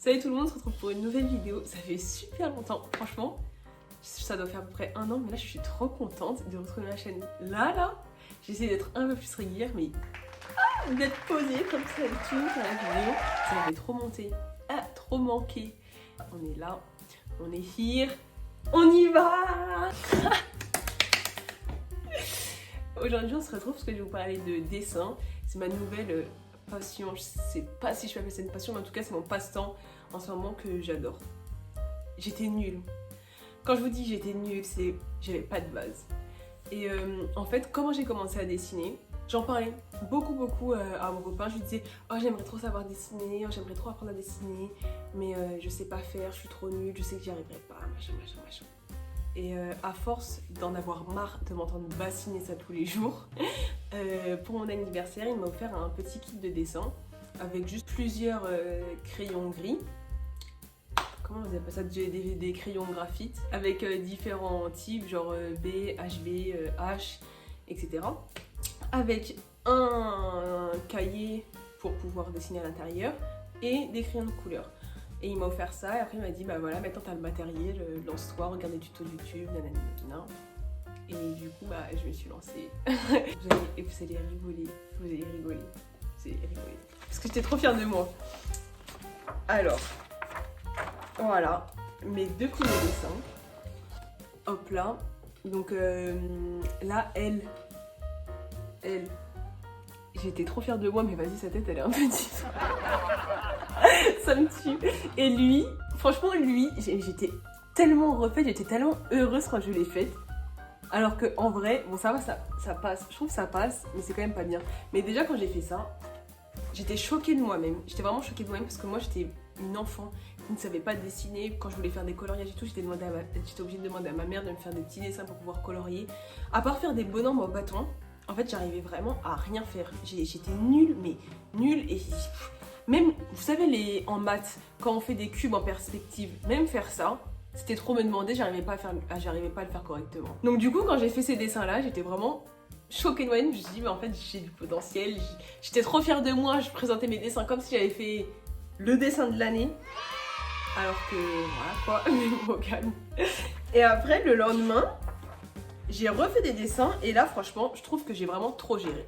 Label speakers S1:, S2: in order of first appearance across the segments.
S1: Salut tout le monde, on se retrouve pour une nouvelle vidéo. Ça fait super longtemps, franchement. Ça doit faire à peu près un an, mais là je suis trop contente de retrouver ma chaîne là. J'essaie d'être un peu plus régulière, mais d'être posée comme ça et tout sur la vidéo. Ça m'avait trop monté, trop manqué. On est là, on est here, on y va. Aujourd'hui on se retrouve parce que je vais vous parler de dessin. C'est ma nouvelle passion. Je sais pas si je peux appeler ça une passion, mais en tout cas c'est mon passe-temps en ce moment que j'adore. J'étais nulle. Quand je vous dis j'étais nulle, c'est j'avais pas de base. Et en fait, comment j'ai commencé à dessiner, j'en parlais beaucoup à mon copain. Je lui disais oh j'aimerais trop savoir dessiner, oh, j'aimerais trop apprendre à dessiner, mais je sais pas faire, je suis trop nulle, je sais que j'y arriverai pas, machin. Et à force d'en avoir marre de m'entendre bassiner ça tous les jours, pour mon anniversaire, il m'a offert un petit kit de dessin avec juste plusieurs crayons gris. Comment on appelle ça, des crayons graphite avec différents types, genre B, HB, H, etc. Avec un cahier pour pouvoir dessiner à l'intérieur et des crayons de couleur. Et il m'a offert ça et après il m'a dit bah voilà, maintenant t'as le matériel, lance-toi, regarde des tutos YouTube, nanana. Et du coup bah je me suis lancée. vous allez rigoler. Parce que j'étais trop fière de moi. Alors, voilà, mes deux premiers dessins. Hop là. Donc là, elle. J'étais trop fière de moi, mais vas-y, sa tête, elle est un peu différente. Ça me tue. Et lui, franchement, j'étais tellement refaite, j'étais tellement heureuse quand je l'ai faite. Alors que en vrai, bon, ça va, ça passe. Je trouve que ça passe, mais c'est quand même pas bien. Mais déjà, quand j'ai fait ça, j'étais choquée de moi-même. J'étais vraiment choquée de moi-même parce que moi, j'étais une enfant qui ne savait pas dessiner. Quand je voulais faire des coloriages et tout, j'étais obligée de demander à ma mère de me faire des petits dessins pour pouvoir colorier. À part faire des bonhommes au bâton, en fait, j'arrivais vraiment à rien faire. J'étais nulle, mais nulle. Et même, vous savez, en maths, quand on fait des cubes en perspective, même faire ça, c'était trop me demander, j'arrivais pas à le faire correctement. Donc du coup, quand j'ai fait ces dessins-là, j'étais vraiment choquée de moi-même. Je me suis dit, mais en fait, j'ai du potentiel. J'étais trop fière de moi. Je présentais mes dessins comme si j'avais fait le dessin de l'année. Alors que, voilà quoi, mais bon, calme. Et après, le lendemain, j'ai refait des dessins. Et là, franchement, je trouve que j'ai vraiment trop géré.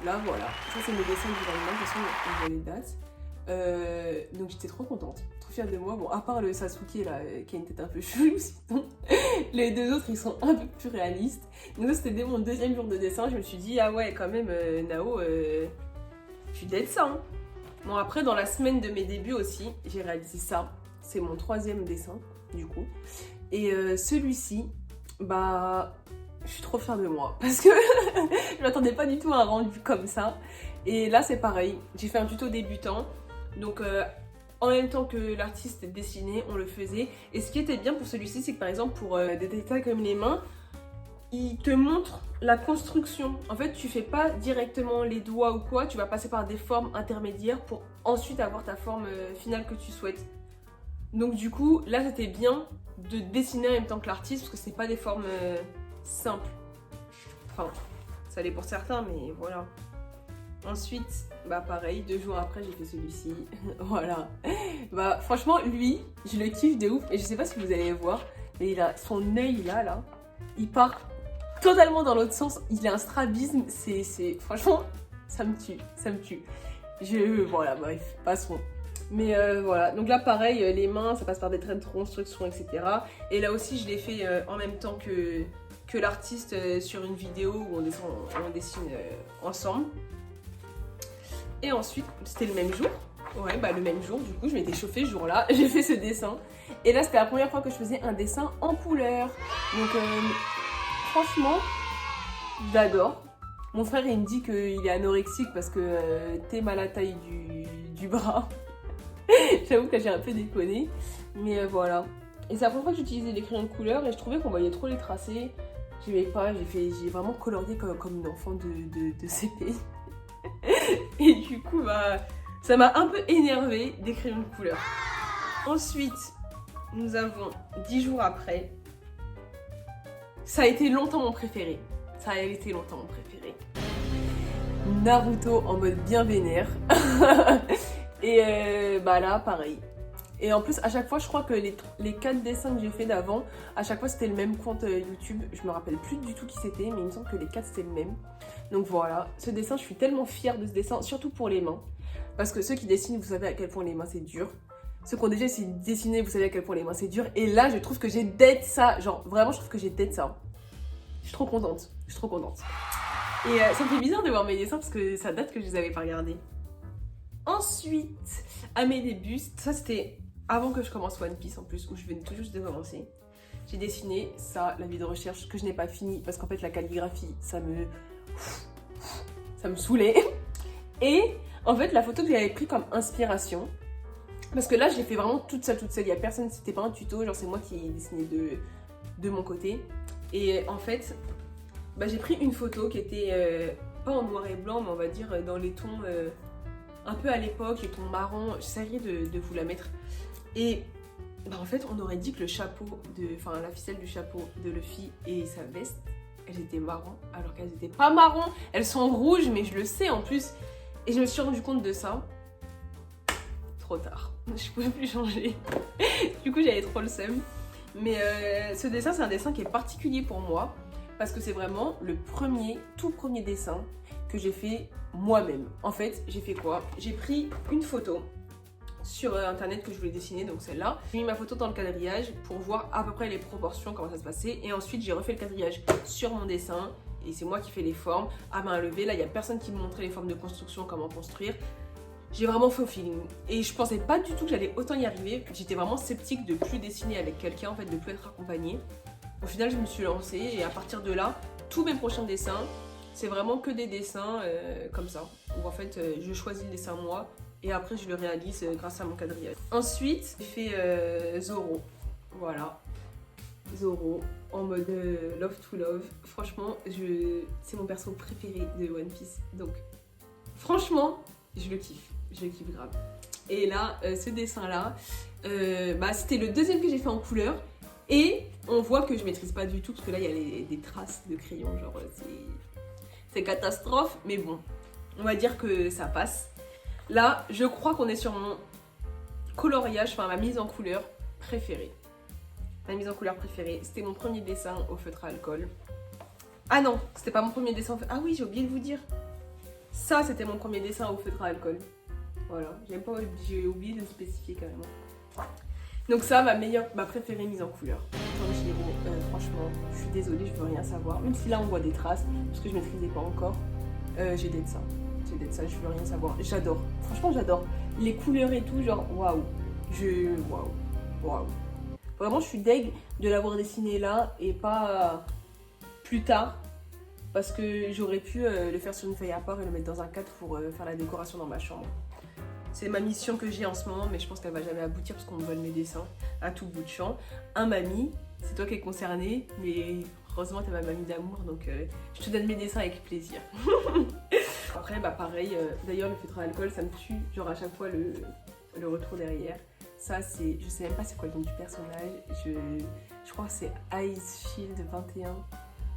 S1: Là, voilà. Ça, c'est mes dessins du lendemain. De toute façon, on voit les dates. Donc, j'étais trop contente. Trop fière de moi. Bon, à part le Sasuke, là, qui a une tête un peu chelou, sinon, les deux autres, ils sont un peu plus réalistes. Donc, c'était dès mon deuxième jour de dessin. Je me suis dit, ah ouais, quand même, Nao, tu dead ça, hein. Bon, après, dans la semaine de mes débuts aussi, j'ai réalisé ça. C'est mon troisième dessin, du coup. Et celui-ci, bah, je suis trop fière de moi. Parce que je m'attendais pas du tout à un rendu comme ça. Et là, c'est pareil. J'ai fait un tuto débutant. Donc, en même temps que l'artiste dessinait, on le faisait. Et ce qui était bien pour celui-ci, c'est que par exemple, pour des détails comme les mains, il te montre la construction. En fait, tu fais pas directement les doigts ou quoi, tu vas passer par des formes intermédiaires pour ensuite avoir ta forme finale que tu souhaites. Donc du coup, là c'était bien de dessiner en même temps que l'artiste parce que c'est pas des formes simples. Enfin, ça l'est pour certains, mais voilà. Ensuite, bah pareil, 2 jours après j'ai fait celui-ci. Voilà. Bah franchement, lui, je le kiffe de ouf et je sais pas si vous allez voir, mais il a son œil là, il part totalement dans l'autre sens, il a un strabisme, c'est franchement, ça me tue. Voilà, bref, passons. Mais voilà, donc là pareil, les mains, ça passe par des traits de construction, etc. Et là aussi, je l'ai fait en même temps que l'artiste sur une vidéo où on dessine ensemble. Et ensuite, c'était le même jour. Ouais, bah le même jour, du coup, je m'étais chauffée ce jour-là, j'ai fait ce dessin. Et là, c'était la première fois que je faisais un dessin en couleur. Donc, franchement, j'adore. Mon frère, il me dit qu'il est anorexique parce que t'es mal à la taille du bras. J'avoue que j'ai un peu déconné. Mais voilà. Et c'est la première fois que j'utilisais les crayons de couleur et je trouvais qu'on voyait trop les tracés. J'aimais pas, j'ai vraiment colorié comme une enfant de CP. Et du coup, bah, ça m'a un peu énervée des crayons de couleur. Ensuite, nous avons 10 jours après. Ça a été longtemps mon préféré. Naruto en mode bien vénère. Et bah là, pareil. Et en plus, à chaque fois, je crois que les 4 dessins que j'ai fait d'avant, à chaque fois, c'était le même compte YouTube. Je me rappelle plus du tout qui c'était, mais il me semble que les 4, c'était le même. Donc voilà, ce dessin, je suis tellement fière de ce dessin, surtout pour les mains. Parce que ceux qui dessinent, vous savez à quel point les mains, c'est dur. Ceux qui ont déjà dessiné, vous savez à quel point les mains, c'est dur. Et là, je trouve que j'ai dead ça. Genre, vraiment, je trouve que j'ai dead ça. Je suis trop contente. Je suis trop contente. Et ça me fait bizarre de voir mes dessins parce que ça date que je les avais pas regardés. Ensuite, à mes débuts, ça c'était avant que je commence One Piece en plus, où je venais tout juste de commencer. J'ai dessiné ça, la vie de recherche, que je n'ai pas fini parce qu'en fait la calligraphie, ça me saoulait. Et en fait, la photo que j'avais pris comme inspiration, parce que là, je l'ai fait vraiment toute seule. Il y a personne, c'était pas un tuto, genre c'est moi qui ai dessiné de mon côté. Et en fait, bah, j'ai pris une photo qui était pas en noir et blanc, mais on va dire dans les tons un peu à l'époque, les tons marrons. J'essaierai de vous la mettre. Et bah, en fait, on aurait dit que le chapeau, enfin la ficelle du chapeau de Luffy et sa veste, elles étaient marron, alors qu'elles étaient pas marron. Elles sont rouges, mais je le sais en plus. Et je me suis rendu compte de ça. Trop tard. Je pouvais plus changer. Du coup, j'avais trop le seum. Mais ce dessin, c'est un dessin qui est particulier pour moi. Parce que c'est vraiment le tout premier dessin que j'ai fait moi-même. En fait, j'ai fait quoi? J'ai pris une photo sur internet que je voulais dessiner, donc celle-là. J'ai mis ma photo dans le quadrillage pour voir à peu près les proportions, comment ça se passait. Et ensuite, j'ai refait le quadrillage sur mon dessin. Et c'est moi qui fais les formes à main levée. Là, il n'y a personne qui me montrait les formes de construction, comment construire. J'ai vraiment fait au feeling. Et je pensais pas du tout que j'allais autant y arriver. J'étais vraiment sceptique de plus dessiner avec quelqu'un, en fait, de plus être accompagnée. Au final, je me suis lancée et à partir de là, tous mes prochains dessins, c'est vraiment que des dessins comme ça. Où en fait, je choisis le dessin moi et après, je le réalise grâce à mon quadrillage. Ensuite, j'ai fait Zoro. Voilà. Zoro en mode love to love. Franchement, c'est mon perso préféré de One Piece. Donc, franchement, je le kiffe. Je le kiffe grave. Et là, ce dessin-là, c'était le deuxième que j'ai fait en couleur. Et on voit que je maîtrise pas du tout parce que là, il y a des traces de crayon. Genre, c'est catastrophe. Mais bon, on va dire que ça passe. Là, je crois qu'on est sur mon coloriage, enfin ma mise en couleur préférée. Ma mise en couleur préférée, c'était mon premier dessin au feutre à alcool. Ah non, c'était pas mon premier dessin au feutre. Ah oui, j'ai oublié de vous dire. Ça, c'était mon premier dessin au feutre à alcool. Voilà, j'ai oublié de le spécifier carrément. Donc ça, ma préférée mise en couleur. Tanjiro, franchement, je suis désolée, je veux rien savoir. Même si là, on voit des traces, parce que je maîtrisais pas encore. J'ai d'être ça. Je veux rien savoir. J'adore. Franchement, j'adore. Les couleurs et tout, genre, waouh. Waouh. Vraiment, je suis deg de l'avoir dessiné là et pas plus tard. Parce que j'aurais pu le faire sur une feuille à part et le mettre dans un cadre pour faire la décoration dans ma chambre. C'est ma mission que j'ai en ce moment, mais je pense qu'elle va jamais aboutir parce qu'on me vole mes dessins à tout bout de champ. Mamie, c'est toi qui es concernée, mais heureusement t'es ma mamie d'amour, donc je te donne mes dessins avec plaisir. Après, pareil, d'ailleurs le feutre à alcool, ça me tue, genre à chaque fois le retour derrière. Ça, c'est, je sais même pas c'est quoi le nom du personnage, je crois que c'est Ice Shield 21,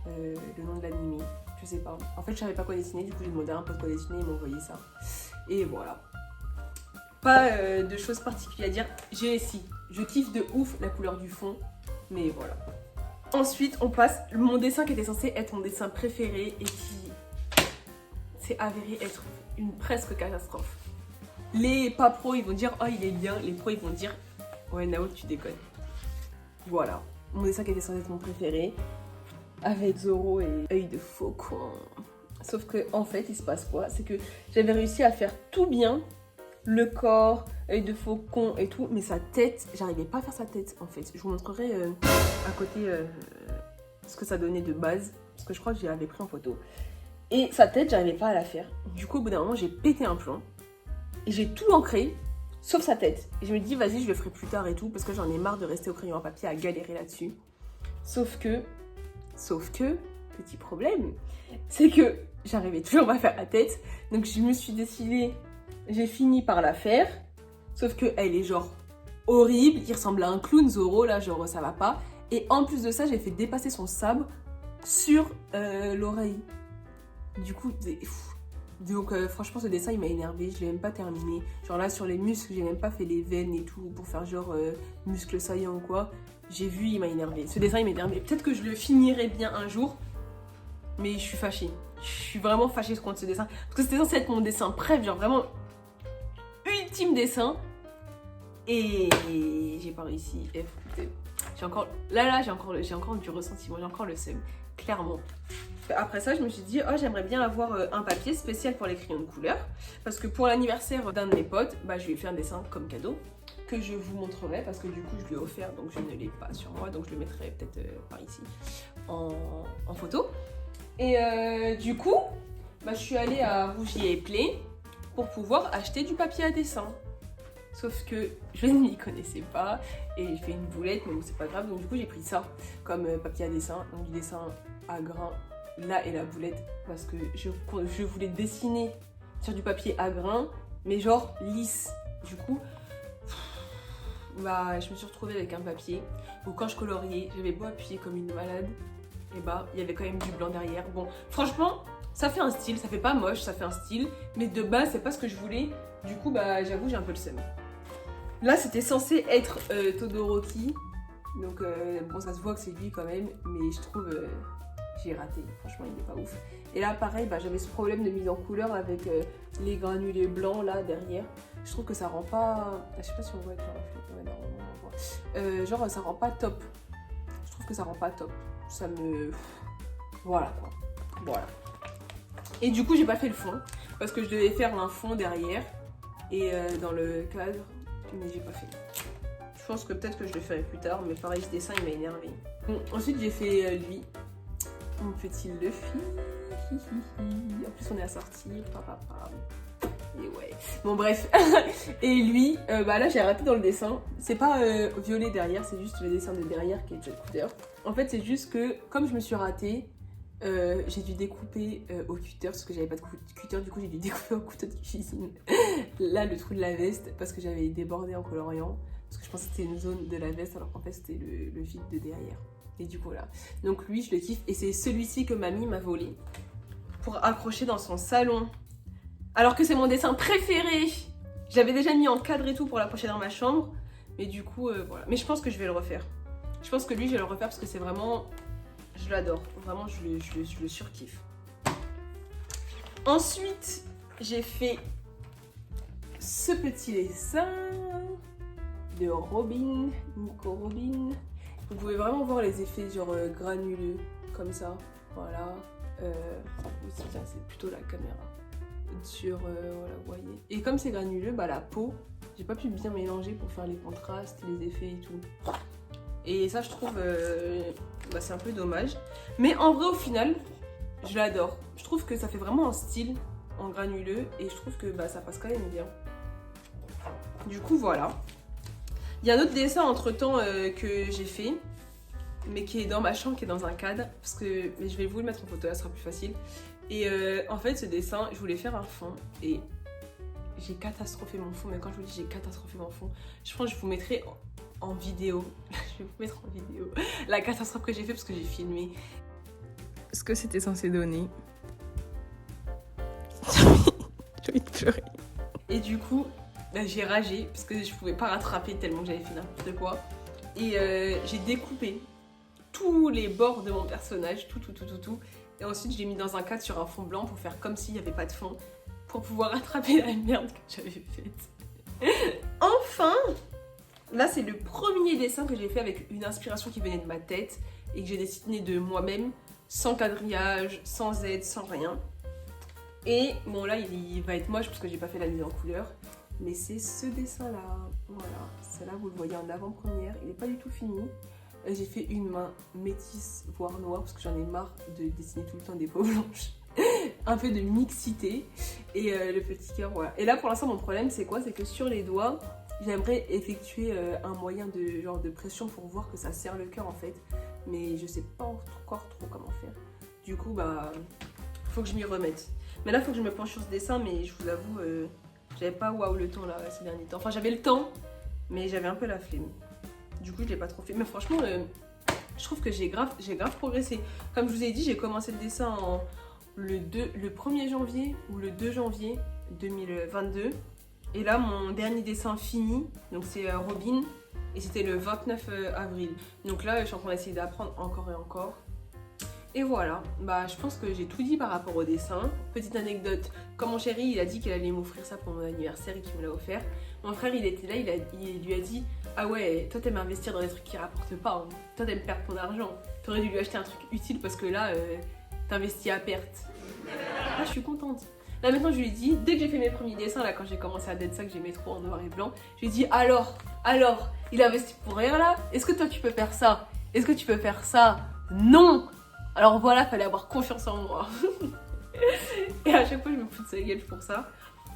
S1: le nom de l'anime, je sais pas. En fait, je savais pas quoi dessiner, du coup j'ai demandé à un pote quoi dessiner, ils m'ont envoyé ça. Et voilà. Pas de choses particulières à dire. Je kiffe de ouf la couleur du fond, mais voilà. Ensuite, on passe mon dessin qui était censé être mon dessin préféré et qui s'est avéré être une presque catastrophe. Les pas pros, ils vont dire oh il est bien. Les pros, ils vont dire ouais Nao, tu déconnes. Voilà, mon dessin qui était censé être mon préféré, avec Zoro et œil de faucon. Sauf que en fait, il se passe quoi? C'est que j'avais réussi à faire tout bien. Le corps, œil de faucon et tout, mais sa tête, j'arrivais pas à faire sa tête en fait. Je vous montrerai à côté ce que ça donnait de base, parce que je crois que j'avais pris en photo. Et sa tête, j'arrivais pas à la faire. Du coup, au bout d'un moment, j'ai pété un plomb et j'ai tout ancré, sauf sa tête. Et je me dis, vas-y, je le ferai plus tard et tout, parce que j'en ai marre de rester au crayon à papier à galérer là-dessus. Sauf que, petit problème, c'est que j'arrivais toujours pas à faire la tête, donc je me suis décidée. J'ai fini par la faire, sauf qu'elle est genre horrible, il ressemble à un clown Zoro, là genre ça va pas. Et en plus de ça, j'ai fait dépasser son sabre sur l'oreille. Du coup, Donc franchement ce dessin il m'a énervé, je l'ai même pas terminé. Genre là sur les muscles, j'ai même pas fait les veines et tout pour faire genre muscles saillants ou quoi. J'ai vu, il m'a énervé. Ce dessin il m'a énervé. Peut-être que je le finirai bien un jour, mais je suis fâchée. Je suis vraiment fâchée contre ce dessin. Parce que c'était censé être mon dessin préf, genre vraiment ultime dessin. Et j'ai pas réussi. J'ai encore... Là, j'ai encore du ressentiment, j'ai encore le seum, clairement. Après ça, je me suis dit, oh, j'aimerais bien avoir un papier spécial pour les crayons de couleur. Parce que pour l'anniversaire d'un de mes potes, bah, je lui ai fait un dessin comme cadeau que je vous montrerai parce que du coup, je lui ai offert, donc je ne l'ai pas sur moi. Donc je le mettrai peut-être par ici en photo. Et du coup, bah, je suis allée à Rougier et Play pour pouvoir acheter du papier à dessin. Sauf que je ne m'y connaissais pas et j'ai fait une boulette, mais bon, c'est pas grave. Donc du coup, j'ai pris ça comme papier à dessin, donc du dessin à grains. Là est la boulette parce que je voulais dessiner sur du papier à grains, mais genre lisse. Du coup, bah, je me suis retrouvée avec un papier où quand je coloriais, j'avais beau appuyer comme une malade, et bah, il y avait quand même du blanc derrière. Bon, franchement, ça fait un style, ça fait pas moche, ça fait un style, mais de base, c'est pas ce que je voulais. Du coup, bah, j'avoue, j'ai un peu le seum. Là, c'était censé être Todoroki, donc bon, ça se voit que c'est lui quand même, mais je trouve... j'ai raté, franchement il n'est pas ouf. Et là pareil, bah, j'avais ce problème de mise en couleur avec les granulés blancs là derrière. Je trouve que ça rend pas... Je sais pas si on voit avec le reflet. Ouais, normalement on voit. Genre ça rend pas top. Je trouve que ça rend pas top. Ça me... Voilà quoi. Voilà. Et du coup j'ai pas fait le fond. Parce que je devais faire un fond derrière. Et dans le cadre. Mais j'ai pas fait. Je pense que peut-être que je le ferai plus tard. Mais pareil ce dessin il m'a énervé. Bon, ensuite j'ai fait lui. Mon petit Luffy. En plus, on est assortis. Et ouais. Bon, bref. Et lui, bah là, j'ai raté dans le dessin. C'est pas violet derrière, c'est juste le dessin de derrière qui est de cette couleur. En fait, c'est juste que, comme je me suis ratée, j'ai dû découper au cutter parce que j'avais pas de cutter. Du coup, j'ai dû découper au couteau de cuisine. Là, le trou de la veste parce que j'avais débordé en coloriant. Parce que je pensais que c'était une zone de la veste alors qu'en fait, c'était le vide de derrière. Et du coup là, donc lui je le kiffe et c'est celui-ci que mamie m'a volé pour accrocher dans son salon. Alors que c'est mon dessin préféré. J'avais déjà mis en cadre et tout pour l'accrocher dans ma chambre. Mais du coup voilà. Mais je pense que je vais le refaire. Je pense que lui je vais le refaire parce que c'est vraiment... Je l'adore. Vraiment je le surkiffe. Ensuite j'ai fait ce petit dessin de Robin, Nico Robin. Vous pouvez vraiment voir les effets genre granuleux, comme ça, voilà. C'est plutôt la caméra. Sur, voilà, vous voyez. Et comme c'est granuleux, bah la peau, j'ai pas pu bien mélanger pour faire les contrastes, les effets et tout. Et ça, je trouve, bah, c'est un peu dommage. Mais en vrai, au final, je l'adore. Je trouve que ça fait vraiment un style en granuleux et je trouve que bah, ça passe quand même bien. Du coup, voilà. Il y a un autre dessin entre-temps que j'ai fait, mais qui est dans ma chambre, qui est dans un cadre, parce que mais je vais vous le mettre en photo, là, ce sera plus facile. Et en fait, ce dessin, je voulais faire un fond, et j'ai catastrophé mon fond, mais quand je vous dis j'ai catastrophé mon fond, je pense que je vous mettrai en vidéo, je vais vous mettre en vidéo la catastrophe que j'ai fait parce que j'ai filmé ce que c'était censé donner. J'ai envie de pleurer. Et du coup, bah, j'ai ragé parce que je pouvais pas rattraper tellement que j'avais fait n'importe quoi. Et j'ai découpé tous les bords de mon personnage, tout. Et ensuite, je l'ai mis dans un cadre sur un fond blanc pour faire comme s'il n'y avait pas de fond, pour pouvoir rattraper la merde que j'avais faite. Enfin, là, c'est le premier dessin que j'ai fait avec une inspiration qui venait de ma tête et que j'ai dessiné de moi-même, sans quadrillage, sans aide, sans rien. Et bon, là, il va être moche parce que j'ai pas fait la mise en couleur. Mais c'est ce dessin-là, voilà, celle-là vous le voyez en avant-première, il n'est pas du tout fini. J'ai fait une main métisse, voire noire, parce que j'en ai marre de dessiner tout le temps des peaux blanches. Un peu de mixité, et le petit cœur, voilà. Et là pour l'instant mon problème c'est quoi? C'est que sur les doigts, j'aimerais effectuer un moyen de, genre, de pression pour voir que ça serre le cœur en fait. Mais je sais pas encore trop comment faire. Du coup, bah, faut que je m'y remette. Mais là, faut que je me penche sur ce dessin, mais je vous avoue... j'avais pas waouh le temps là ces derniers temps. Enfin j'avais le temps, mais j'avais un peu la flemme. Du coup je l'ai pas trop fait. Mais franchement, je trouve que j'ai grave progressé. Comme je vous ai dit, j'ai commencé le dessin le 1er janvier ou le 2 janvier 2022. Et là, mon dernier dessin fini, donc c'est Robin, et c'était le 29 avril. Donc là, je suis en train d'essayer d'apprendre encore et encore. Et voilà, bah je pense que j'ai tout dit par rapport au dessin. Petite anecdote, quand mon chéri il a dit qu'il allait m'offrir ça pour mon anniversaire et qu'il me l'a offert, mon frère il était là, il lui a dit « Ah ouais, toi t'aimes investir dans des trucs qui rapportent pas, hein. Toi t'aimes perdre ton argent. T'aurais dû lui acheter un truc utile parce que là, t'investis à perte. » Là je suis contente. Là maintenant je lui ai dit, dès que j'ai fait mes premiers dessins, là quand j'ai commencé à Dead ça que j'aimais trop en noir et blanc, je lui ai dit « Alors, il investit pour rien là? Est-ce que toi tu peux faire ça? Est-ce que tu peux faire ça? Non !» Alors voilà, fallait avoir confiance en moi. Et à chaque fois, je me fous de sa gueule pour ça.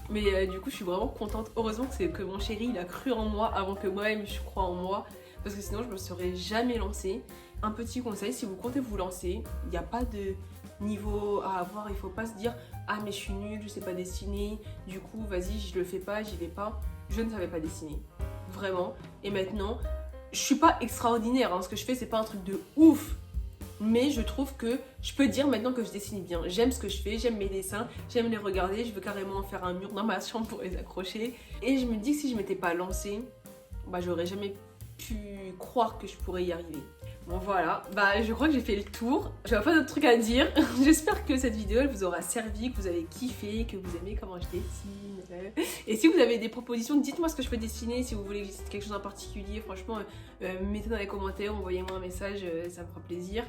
S1: Mais du coup, je suis vraiment contente. Heureusement que c'est que mon chéri, il a cru en moi avant que moi-même je croie en moi. Parce que sinon, je me serais jamais lancée. Un petit conseil, si vous comptez vous lancer, il n'y a pas de niveau à avoir. Il faut pas se dire « Ah mais je suis nulle, je sais pas dessiner. Du coup, vas-y, je le fais pas, j'y vais pas. » Je ne savais pas dessiner. Vraiment. Et maintenant, je suis pas extraordinaire. Hein. Ce que je fais, c'est pas un truc de ouf. Mais je trouve que je peux dire maintenant que je dessine bien. J'aime ce que je fais, j'aime mes dessins, j'aime les regarder. Je veux carrément en faire un mur dans ma chambre pour les accrocher. Et je me dis que si je m'étais pas lancée, bah j'aurais jamais pu croire que je pourrais y arriver. Bon voilà, bah je crois que j'ai fait le tour. Je n'ai pas d'autres trucs à dire. J'espère que cette vidéo elle vous aura servi, que vous avez kiffé, que vous aimez comment je dessine. Et si vous avez des propositions, dites-moi ce que je peux dessiner. Si vous voulez que je dessine quelque chose en particulier, franchement, mettez dans les commentaires, envoyez-moi un message, ça me fera plaisir.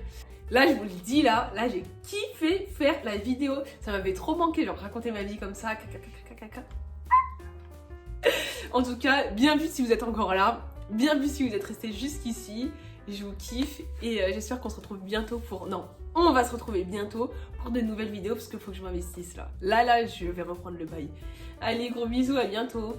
S1: Là, je vous le dis, là j'ai kiffé faire la vidéo. Ça m'avait trop manqué, genre raconter ma vie comme ça. En tout cas, bien vu si vous êtes encore là. Bien vu si vous êtes resté jusqu'ici. Je vous kiffe et j'espère qu'on se retrouve bientôt pour... Non, on va se retrouver bientôt pour de nouvelles vidéos parce qu'il faut que je m'investisse là. Là, je vais reprendre le bail. Allez, gros bisous, à bientôt.